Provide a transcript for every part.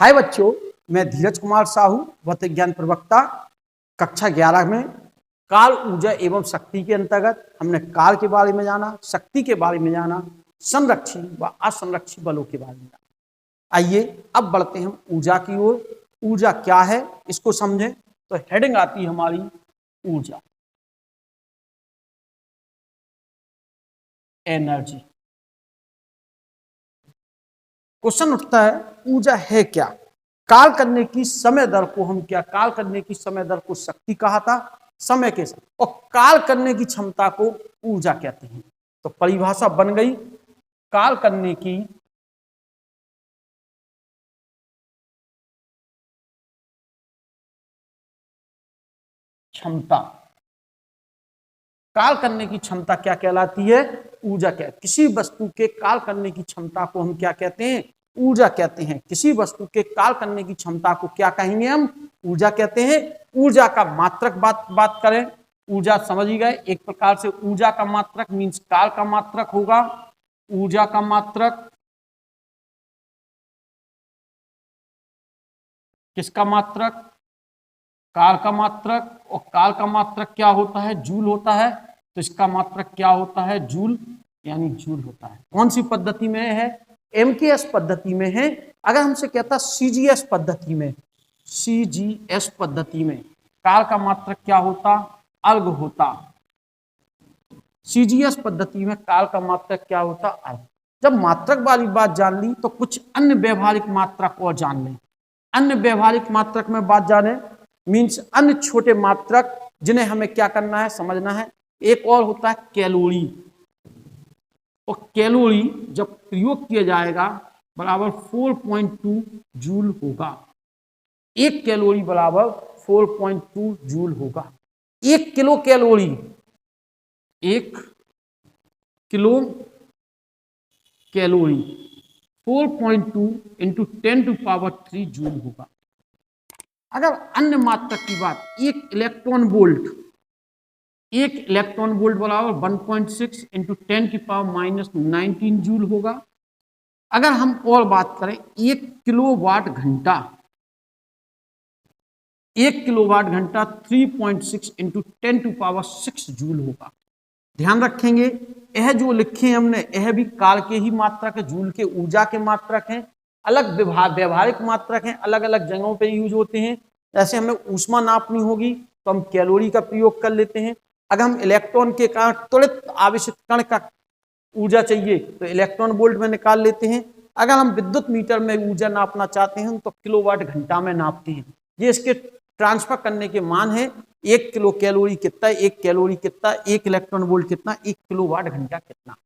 हाय बच्चों, मैं धीरज कुमार साहू, भौतिक विज्ञान प्रवक्ता। कक्षा 11 में काल, ऊर्जा एवं शक्ति के अंतर्गत हमने काल के बारे में जाना, शक्ति के बारे में जाना, संरक्षी व असंरक्षी बलों के बारे में जाना। आइए अब बढ़ते हैं ऊर्जा की ओर। ऊर्जा क्या है इसको समझें। तो हेडिंग आती है हमारी ऊर्जा, एनर्जी। क्वेश्चन उठता है ऊर्जा है क्या। काल करने की समय दर को हम क्या, काल करने की समय दर को शक्ति कहा था समय के साथ, और काल करने की क्षमता को ऊर्जा कहते हैं। तो परिभाषा बन गई, काल करने की क्षमता, काल करने की क्षमता क्या कहलाती है, ऊर्जा। क्या, किसी वस्तु के काल करने की क्षमता को हम क्या कहते हैं, ऊर्जा कहते हैं। किसी वस्तु के काल करने की क्षमता को क्या कहेंगे हम, ऊर्जा कहते हैं। ऊर्जा का मात्रक बात करें, ऊर्जा समझ ही गए, एक प्रकार से ऊर्जा का मात्रक मीन्स काल का मात्रक होगा। ऊर्जा का मात्रक किसका मात्रक, काल का मात्रक। और काल का मात्रक क्या होता है, जूल होता है। तो इसका मात्रक क्या होता है, जूल, यानी जूल होता है। कौन सी पद्धति में है, एमकेएस पद्धति में है। अगर हमसे कहता सीजीएस पद्धति में, सीजीएस पद्धति में काल का मात्रक क्या होता, अर्घ होता। सीजीएस पद्धति में काल का मात्रक क्या होता, अर्घ। जब मात्रक वाली बात जान ली तो कुछ अन्य व्यवहारिक मात्रक और जान लें। अन्य व्यवहारिक मात्रक में बात जाने मीन्स अन्य छोटे मात्रक जिन्हें हमें क्या करना है, समझना है। एक और होता है कैलोरी, और कैलोरी जब प्रयोग किया जाएगा बराबर 4.2 जूल होगा। एक कैलोरी बराबर 4.2 जूल होगा। एक किलो कैलोरी, एक किलो कैलोरी 4.2 इंटू 10⁻³ जूल होगा। अगर अन्य मात्रक की बात, एक इलेक्ट्रॉन वोल्ट, एक इलेक्ट्रॉन वोल्ट बराबर 1.6 इंटू 10⁻⁻19 जूल होगा। अगर हम और बात करें, एक किलोवाट घंटा, एक किलोवाट घंटा 3.6 इंटू 10⁻6 जूल होगा। ध्यान रखेंगे, यह जो लिखे हमने यह भी काल के ही मात्रक है, जूल के ऊर्जा के मात्रक हैं। अलग व्यवहारिक मात्रक हैं, अलग अलग जगहों पे यूज होते हैं। जैसे हमें ऊष्मा नापनी होगी तो हम कैलोरी का प्रयोग कर लेते हैं। अगर हम इलेक्ट्रॉन के कारण त्वरित आवेशित कण का ऊर्जा चाहिए तो इलेक्ट्रॉन वोल्ट में निकाल लेते हैं। अगर हम विद्युत मीटर में ऊर्जा नापना चाहते हैं तो किलोवाट घंटा में नापते हैं। ये इसके ट्रांसफर करने के मान है। 1 किलो कैलोरी कितना, 1 कैलोरी कितना, 1 इलेक्ट्रॉन वोल्ट कितना, 1 किलोवाट घंटा कितना।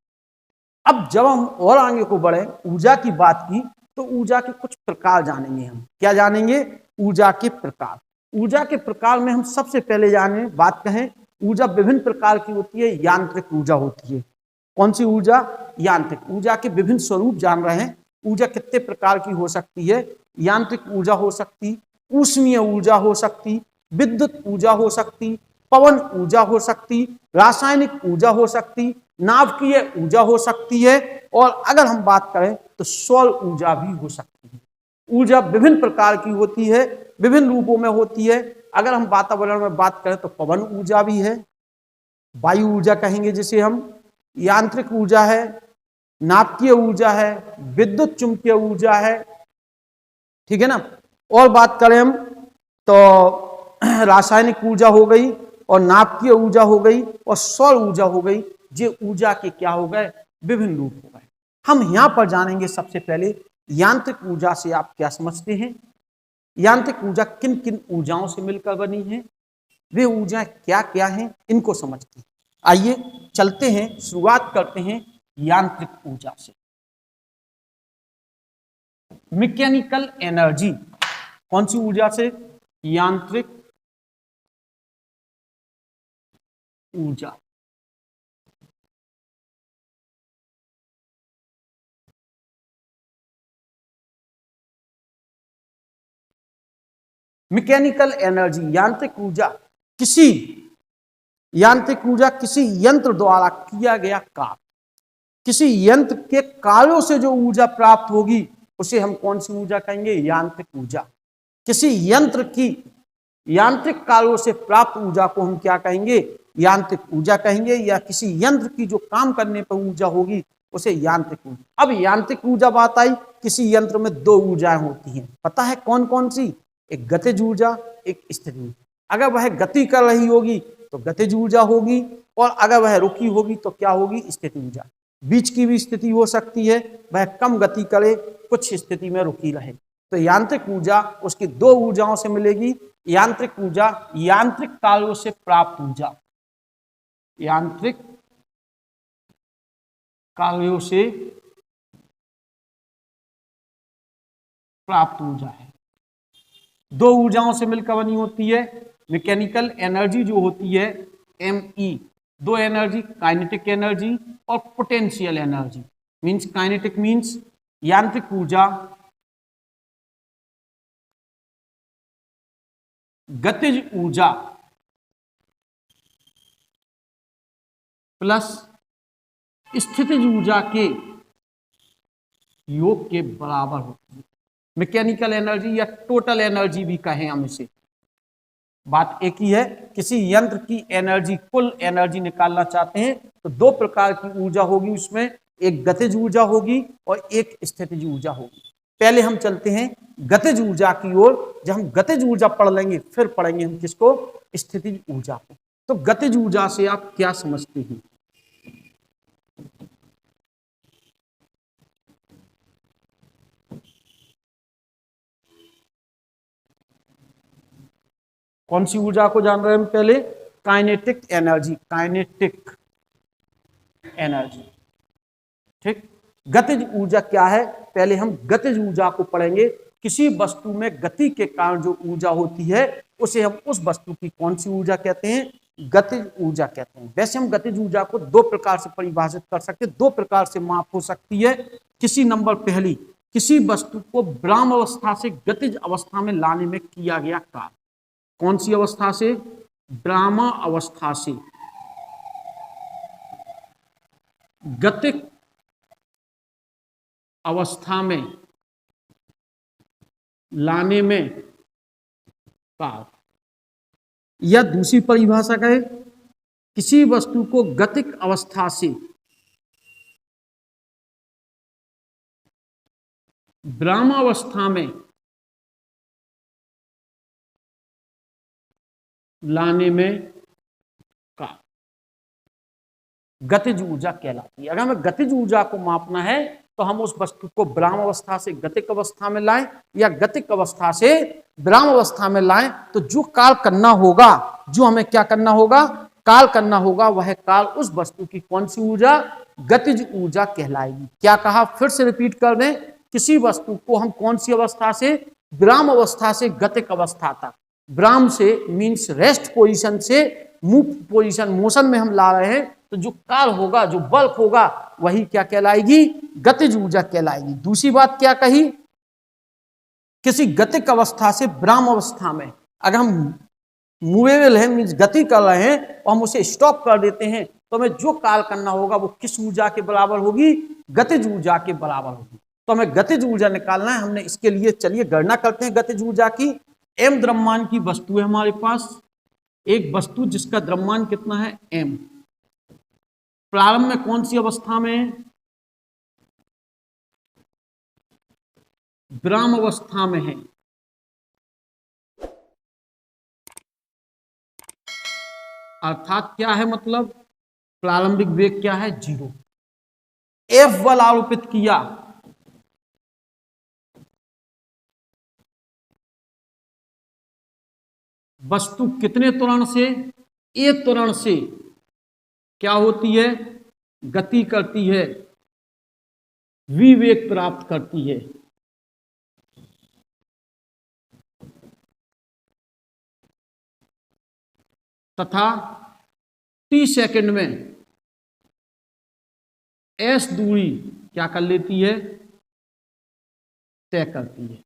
अब जब हम और आगे को बढ़े, ऊर्जा की बात की, तो ऊर्जा के कुछ प्रकार जानेंगे हम। क्या जानेंगे, ऊर्जा के प्रकार। ऊर्जा के प्रकार में हम सबसे पहले जाने बात कहें, ऊर्जा विभिन्न प्रकार की होती है। यांत्रिक ऊर्जा होती है। कौन सी ऊर्जा, यांत्रिक। ऊर्जा के विभिन्न स्वरूप जान रहे हैं। ऊर्जा कितने प्रकार की हो सकती है, यांत्रिक ऊर्जा हो सकती, ऊष्मीय ऊर्जा हो सकती, विद्युत ऊर्जा हो सकती, पवन ऊर्जा हो सकती, रासायनिक ऊर्जा हो सकती, नाभिकीय ऊर्जा हो सकती है, और अगर हम बात करें तो सौर ऊर्जा भी हो सकती है। ऊर्जा विभिन्न प्रकार की होती है, विभिन्न रूपों में होती है। अगर हम वातावरण में बात करें तो पवन ऊर्जा भी है, वायु ऊर्जा कहेंगे जिसे हम, यांत्रिक ऊर्जा है, नाभिकीय ऊर्जा है, विद्युत चुंबकीय ऊर्जा है, ठीक है ना। और बात करें हम तो रासायनिक ऊर्जा हो गई, और नाभिकीय ऊर्जा हो गई, और सौर ऊर्जा हो गई। ये ऊर्जा के क्या हो गए, विभिन्न रूप हो गए। हम यहां पर जानेंगे सबसे पहले यांत्रिक ऊर्जा से आप क्या समझते हैं। यांत्रिक ऊर्जा किन किन ऊर्जाओं से मिलकर बनी है, वे ऊर्जाएं क्या क्या हैं, इनको समझते हैं। आइए चलते हैं, शुरुआत करते हैं यांत्रिक ऊर्जा से। मैकेनिकल एनर्जी, कौन सी ऊर्जा से, यांत्रिक ऊर्जा। मैकेनिकल एनर्जी, यांत्रिक ऊर्जा, यांत्रिक ऊर्जा किसी यंत्र द्वारा किया गया कार्य, किसी यंत्र के कार्यों से जो ऊर्जा प्राप्त होगी उसे हम कौन सी ऊर्जा कहेंगे? यांत्रिक ऊर्जा। किसी यंत्र की यांत्रिक कार्यों से प्राप्त ऊर्जा को हम क्या कहेंगे? यांत्रिक ऊर्जा कहेंगे। या किसी यंत्र की जो काम करने पर ऊर्जा होगी उसे यांत्रिक ऊर्जा। अब यांत्रिक ऊर्जा बात आई, किसी यंत्र में दो ऊर्जाएं होती हैं, पता है कौन कौन सी? एक गतिज ऊर्जा, एक स्थितिज ऊर्जा। अगर वह गति कर रही होगी तो गतिज ऊर्जा होगी, और अगर वह रुकी होगी तो क्या होगी? स्थितिज ऊर्जा। बीच की भी स्थिति हो सकती है, वह कम गति करे, कुछ स्थिति में रुकी रहे। तो यांत्रिक ऊर्जा उसकी दो ऊर्जाओं से मिलेगी। यांत्रिक ऊर्जा यांत्रिक कार्यों से प्राप्त ऊर्जा, यांत्रिक कार्यों से प्राप्त ऊर्जा है। दो ऊर्जाओं से मिलकर बनी होती है। मैकेनिकल एनर्जी जो होती है ME, दो एनर्जी, काइनेटिक एनर्जी और potential energy. Means kinetic means यांत्रिक ऊर्जा गतिज ऊर्जा प्लस स्थितिज ऊर्जा के योग के बराबर होती है। मैकेनिकल एनर्जी या टोटल एनर्जी भी कहें हम इसे, बात एक ही है। किसी यंत्र की एनर्जी, कुल एनर्जी निकालना चाहते हैं तो दो प्रकार की ऊर्जा होगी उसमें, एक गतिज ऊर्जा होगी और एक स्थितिज ऊर्जा होगी। पहले हम चलते हैं गतिज ऊर्जा की ओर। जब हम गतिज ऊर्जा पढ़ लेंगे फिर पढ़ेंगे हम किसको? स्थितिज ऊर्जा को। तो गतिज ऊर्जा से आप क्या समझते हैं? कौन सी ऊर्जा को जान रहे हैं हम पहले? Kinetic energy, kinetic energy. ठीक, गतिज ऊर्जा क्या है? पहले हम गतिज ऊर्जा को पढ़ेंगे। किसी वस्तु में गति के कारण जो ऊर्जा होती है उसे हम उस वस्तु की कौन सी ऊर्जा कहते हैं? गतिज ऊर्जा कहते हैं। वैसे हम गतिज ऊर्जा को दो प्रकार से परिभाषित कर सकते हैं, दो प्रकार से माप हो सकती है। किसी नंबर पहली, किसी वस्तु को विराम अवस्था से गतिज अवस्था में लाने में किया गया कार्य। कौन सी अवस्था से? विराम अवस्था से गतिक अवस्था में लाने में कार्य। या दूसरी परिभाषा कहे, किसी वस्तु को गतिक अवस्था से विराम अवस्था में लाने में कार्य गतिज ऊर्जा कहलाती है। अगर हमें गतिज ऊर्जा को मापना है तो हम उस वस्तु को विराम अवस्था से गतिक अवस्था में लाएं या गतिक अवस्था से विराम अवस्था में लाएं, तो जो काल करना होगा, जो हमें क्या करना होगा? काल करना होगा, वह काल उस वस्तु की कौन सी ऊर्जा? गतिज ऊर्जा कहलाएगी। क्या कहा? फिर से रिपीट कर दें, किसी वस्तु को हम कौन सी अवस्था से? विराम अवस्था से गतिक अवस्था तक। विराम से मीन्स रेस्ट पोजीशन से मूव पोजीशन, मोशन में हम ला रहे हैं, तो जो काल होगा, जो बल्क होगा, वही क्या कहलाएगी? गतिज ऊर्जा कहलाएगी। दूसरी बात क्या कही? किसी गतिक अवस्था से विराम अवस्था में, अगर हम मूवेबल है मीन्स गति कर रहे हैं और हम उसे स्टॉप कर देते हैं, तो हमें जो काल करना होगा वो किस ऊर्जा के बराबर होगी? गतिज ऊर्जा के बराबर होगी। तो हमें गतिज ऊर्जा निकालना है। हमने इसके लिए चलिए गणना करते हैं गतिज ऊर्जा की। m द्रव्यमान की वस्तु है हमारे पास, एक वस्तु जिसका द्रव्यमान कितना है? m। प्रारंभ में कौन सी अवस्था में है? विराम अवस्था में है। अर्थात क्या है मतलब? प्रारंभिक वेग क्या है? 0। F बल आरोपित किया, वस्तु कितने त्वरण से? A त्वरण से क्या होती है? गति करती है, v वेग प्राप्त करती है। तथा t सेकंड में s दूरी क्या कर लेती है? तय करती है।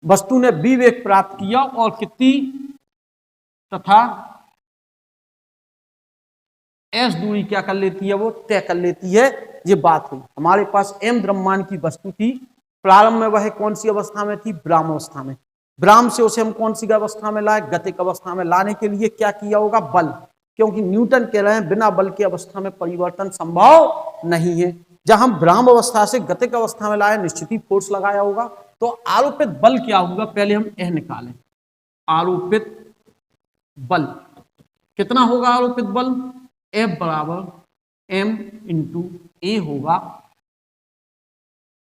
वस्तु ने v वेग प्राप्त किया और कितनी? तथा एस दूरी क्या कर लेती है, वो तय कर लेती है। ये बात हुई। हमारे पास m द्रव्यमान की वस्तु थी, प्रारंभ में वह कौन सी अवस्था में थी, विराम अवस्था में। विराम से उसे हम कौन सी अवस्था में लाए, गतिक अवस्था में लाने के लिए क्या किया होगा, बल, क्योंकि न्यूटन कह रहे हैं बिना बल की अवस्था में परिवर्तन संभव नहीं है। जब हम विराम अवस्था से गतिक अवस्था में लाए, निश्चित ही फोर्स लगाया होगा। तो आरोपित बल क्या होगा, पहले हम यह निकालें। आरोपित बल कितना होगा, आरोपित बल F बराबर m इंटू ए होगा,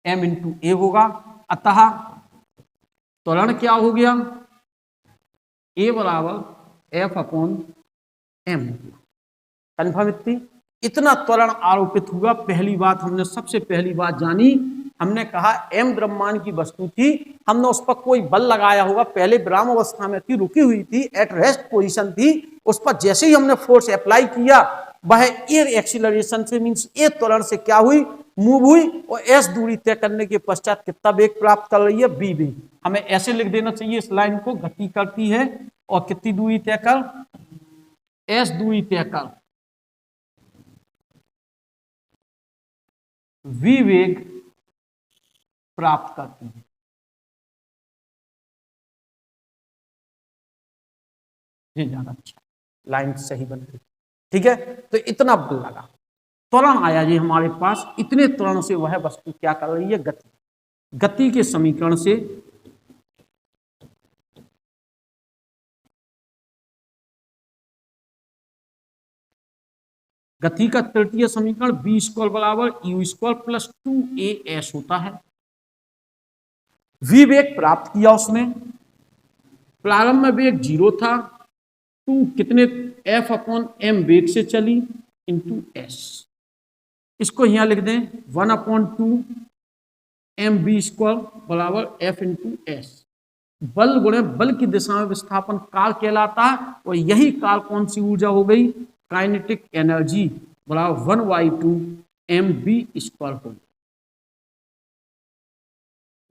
m इंटू ए होगा। अतः त्वरण क्या हो गया, A बराबर F अपॉन m। कन्फर्म इतना त्वरण आरोपित हुआ। पहली बात हमने सबसे पहली बात जानी, हमने कहा m द्रव्यमान की वस्तु थी, हमने उस पर कोई बल लगाया होगा, पहले विराम अवस्था में थी, रुकी हुई थी, एट रेस्ट पोजीशन थी, उस पर जैसे ही हमने फोर्स अप्लाई किया, वह एयर एक्सीलरेशन से मींस ए त्वरण से क्या हुई, मूव हुई, और एस दूरी तय करने के पश्चात कितना वेग प्राप्त कर रही है, बी वेग। हमें ऐसे लिख देना चाहिए इस लाइन को, गति करती है और कितनी दूरी तय कर, एस दूरी तय कर वी वेग प्राप्त करती है। ये ज्यादा अच्छा, लाइन सही बन गई, ठीक है। तो इतना बल लगा, त्वरण आया जी हमारे पास, इतने त्वरण से वह वस्तु क्या कर रही है, गति। गति के समीकरण से गति का तृतीय समीकरण बी स्क्वायर बराबर यू स्क्वायर प्लस 2as होता है। वी वेग प्राप्त किया, उसमें प्रारंभ में वेग 0 था, 2 कितने F अपॉन m वेग से चली इंटू s। इसको यहां लिख दें 1 अपॉन 2 एम बी स्क्वायर बराबर F इंटू एस। बल गुणे बल की दिशा में विस्थापन काल कहलाता है, और यही काल कौन सी ऊर्जा हो गई, काइनेटिक एनर्जी बराबर 1/2 mv स्क्वायर हो।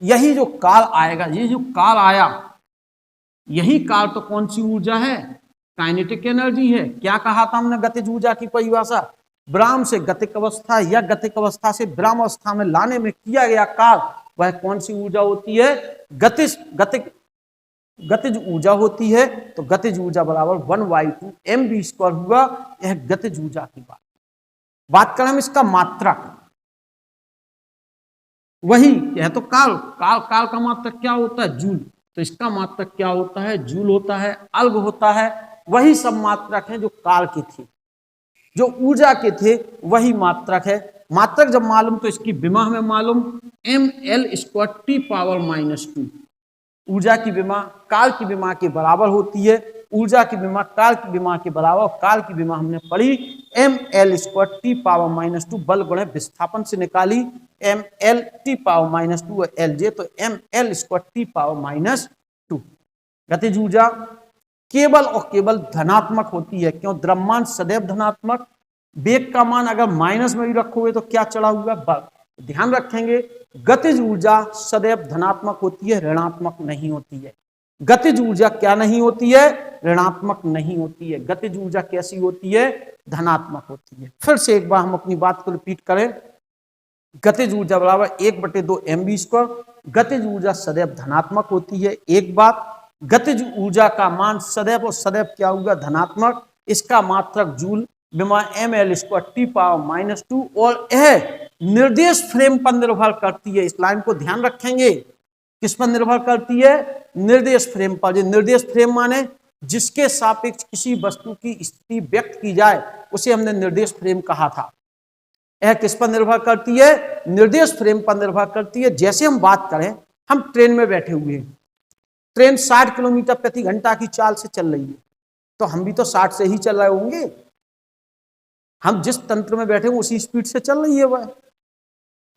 यही जो काल आएगा, ये जो काल आया, यही काल तो कौन सी ऊर्जा है, काइनेटिक एनर्जी है। क्या कहा था हमने गतिज ऊर्जा की परिभाषा, विराम से गतिक अवस्था या गतिक अवस्था से विराम अवस्था में लाने में किया गया काल, वह कौन सी ऊर्जा होती है, गतिज ऊर्जा होती है। तो गतिज ऊर्जा बराबर 1/2 mv स्क्वायर हुआ। यह गतिज ऊर्जा की बात करें हम इसका मात्रक, वही यह तो काल का मात्रक क्या होता है, जूल। तो इसका मात्रक क्या होता है, जूल होता है, अल्ग होता है। वही सब मात्रक हैं जो काल के थे, जो ऊर्जा के थे वही मात्रक है। मात्रक जब मालूम तो इसकी विमा हमें मालूम, ml स्क्वायर टी पावर -2। ऊर्जा की विमा काल की विमा के बराबर होती है, ऊर्जा की विमा काल की विमा के बराबर। काल की विमा हमने पढ़ी ml स्क्वायर टी पावर -2, बल गुणे विस्थापन से निकाली ml टी पावर -2 और lj, तो ml स्क्वायर टी पावर -2। गतिज ऊर्जा केवल और केवल धनात्मक होती है, क्यों, द्रव्यमान सदैव धनात्मक। वेग का मान अगर माइनस में भी रखोगे तो क्या चढ़ा हुआ, बल। ध्यान रखेंगे गतिज ऊर्जा सदैव धनात्मक होती है, ऋणात्मक नहीं होती है। गतिज ऊर्जा क्या नहीं होती है, ऋणात्मक नहीं होती है। गतिज ऊर्जा कैसी होती है, धनात्मक होती है। फिर से एक बार हम अपनी बात को रिपीट करें, गतिज ऊर्जा बराबर 1/2 mv स्क्वायर। गतिज ऊर्जा सदैव धनात्मक होती है। एक बात, गतिज ऊर्जा का मान सदैव और सदैव क्या होगा, धनात्मक। इसका मात्रक जूल, विमा ml स्क्वायर टी पावर -2, और यह निर्देश फ्रेम पर निर्भर करती है। इस लाइन को ध्यान रखेंगे, किस पर निर्भर करती है, निर्देश फ्रेम पर। निर्देश फ्रेम माने जिसके सापेक्ष किसी वस्तु की स्थिति व्यक्त की जाए, उसे हमने निर्देश फ्रेम कहा था। यह किस पर निर्भर करती है, निर्देश फ्रेम पर निर्भर करती है। जैसे हम बात करें, हम ट्रेन में बैठे हुए हैं, ट्रेन 60 किलोमीटर प्रति घंटा की चाल से चल रही है, तो हम भी तो 60 से ही चल रहे होंगे। हम जिस तंत्र में बैठे हैं उसी स्पीड से चल रही है वह।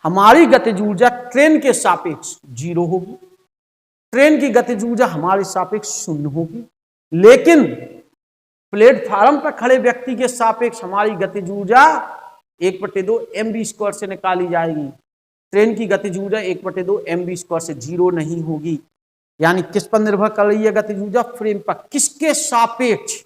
हमारी गतिज ऊर्जा ट्रेन के सापेक्ष 0 होगी, ट्रेन की गतिज ऊर्जा हमारे सापेक्ष 0 होगी। लेकिन प्लेटफार्म पर खड़े व्यक्ति के सापेक्ष हमारी गतिज ऊर्जा 1/2 mv स्क्वायर से निकाली जाएगी। ट्रेन की गतिज ऊर्जा 1/2 mv स्क्वायर से 0 नहीं होगी। यानी किस पर निर्भर कर रही है गतिज ऊर्जा, फ्रेम पर। किसके सापेक्ष,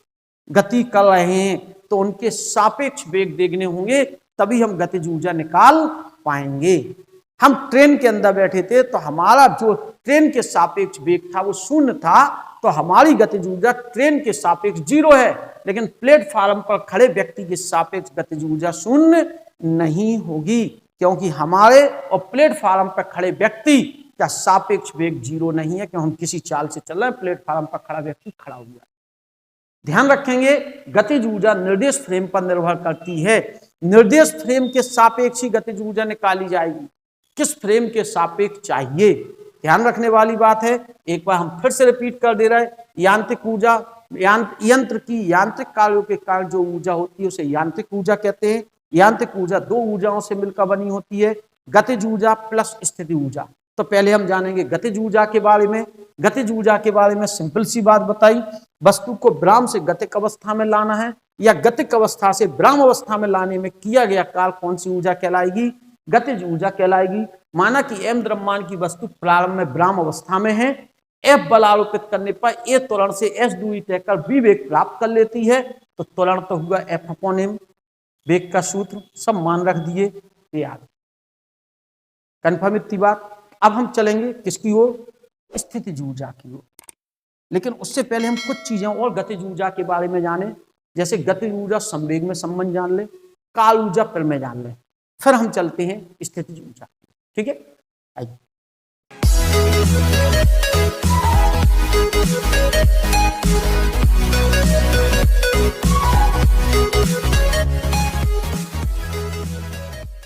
गति कर रहे हैं तो उनके सापेक्ष वेग देखने होंगे, तभी हम गतिज ऊर्जा निकाल पाएंगे। हम ट्रेन के अंदर बैठे थे तो हमारा जो ट्रेन के सापेक्ष वेग था वो 0 था, तो हमारी गतिज ऊर्जा ट्रेन के सापेक्ष 0 है, लेकिन प्लेटफार्म पर खड़े व्यक्ति के सापेक्ष गतिज ऊर्जा 0 नहीं होगी, क्योंकि हमारे और प्लेटफार्म पर खड़े व्यक्ति का सापेक्ष वेग 0 नहीं है, क्योंकि हम किसी चाल से चल रहे हैं, प्लेटफार्म पर खड़ा व्यक्ति खड़ा हुआ है। ध्यान रखेंगे, गतिज ऊर्जा निर्देश फ्रेम पर निर्भर करती है। निर्देश फ्रेम के सापेक्ष ही गतिज ऊर्जा निकाली जाएगी। किस फ्रेम के सापेक्ष चाहिए, ध्यान रखने वाली बात है। एक बार हम फिर से रिपीट कर दे रहे हैं, यांत्रिक ऊर्जा, यंत्र की यांत्रिक कार्यों के कारण जो ऊर्जा होती है उसे यांत्रिक ऊर्जा कहते हैं। यांत्रिक ऊर्जा 2 ऊर्जाओं से मिलकर बनी होती है, गतिज ऊर्जा प्लस स्थिति ऊर्जा। तो पहले हम जानेंगे गतिज ऊर्जा के बारे में। गतिज ऊर्जा के बारे में सिंपल सी बात बताई, वस्तु को विराम से गतिक अवस्था में लाना है या गतिक अवस्था से विराम अवस्था में लाने में किया गया कार्य कौन सी ऊर्जा कहलाएगी, गतिज ऊर्जा कहलाएगी। माना कि m द्रव्यमान की वस्तु प्रारंभ में विराम अवस्था में है, F बल आरोपित करने पर A त्वरण से S दूरी तय कर V वेग प्राप्त कर लेती है, तो त्वरण तो हुआ F/m, वेग का सूत्र सब मान रख दिए, याद कन्फर्म इतनी बात। अब हम चलेंगे किसकी ओर, स्थितिज ऊर्जा की ओर। लेकिन उससे पहले हम कुछ चीजें और गतिज ऊर्जा के बारे में जाने, जैसे गतिज ऊर्जा संवेग में संबंध जान ले, काल ऊर्जा फिर में जान ले, फिर हम चलते हैं स्थितिज ऊर्जा। ठीक है, आइए।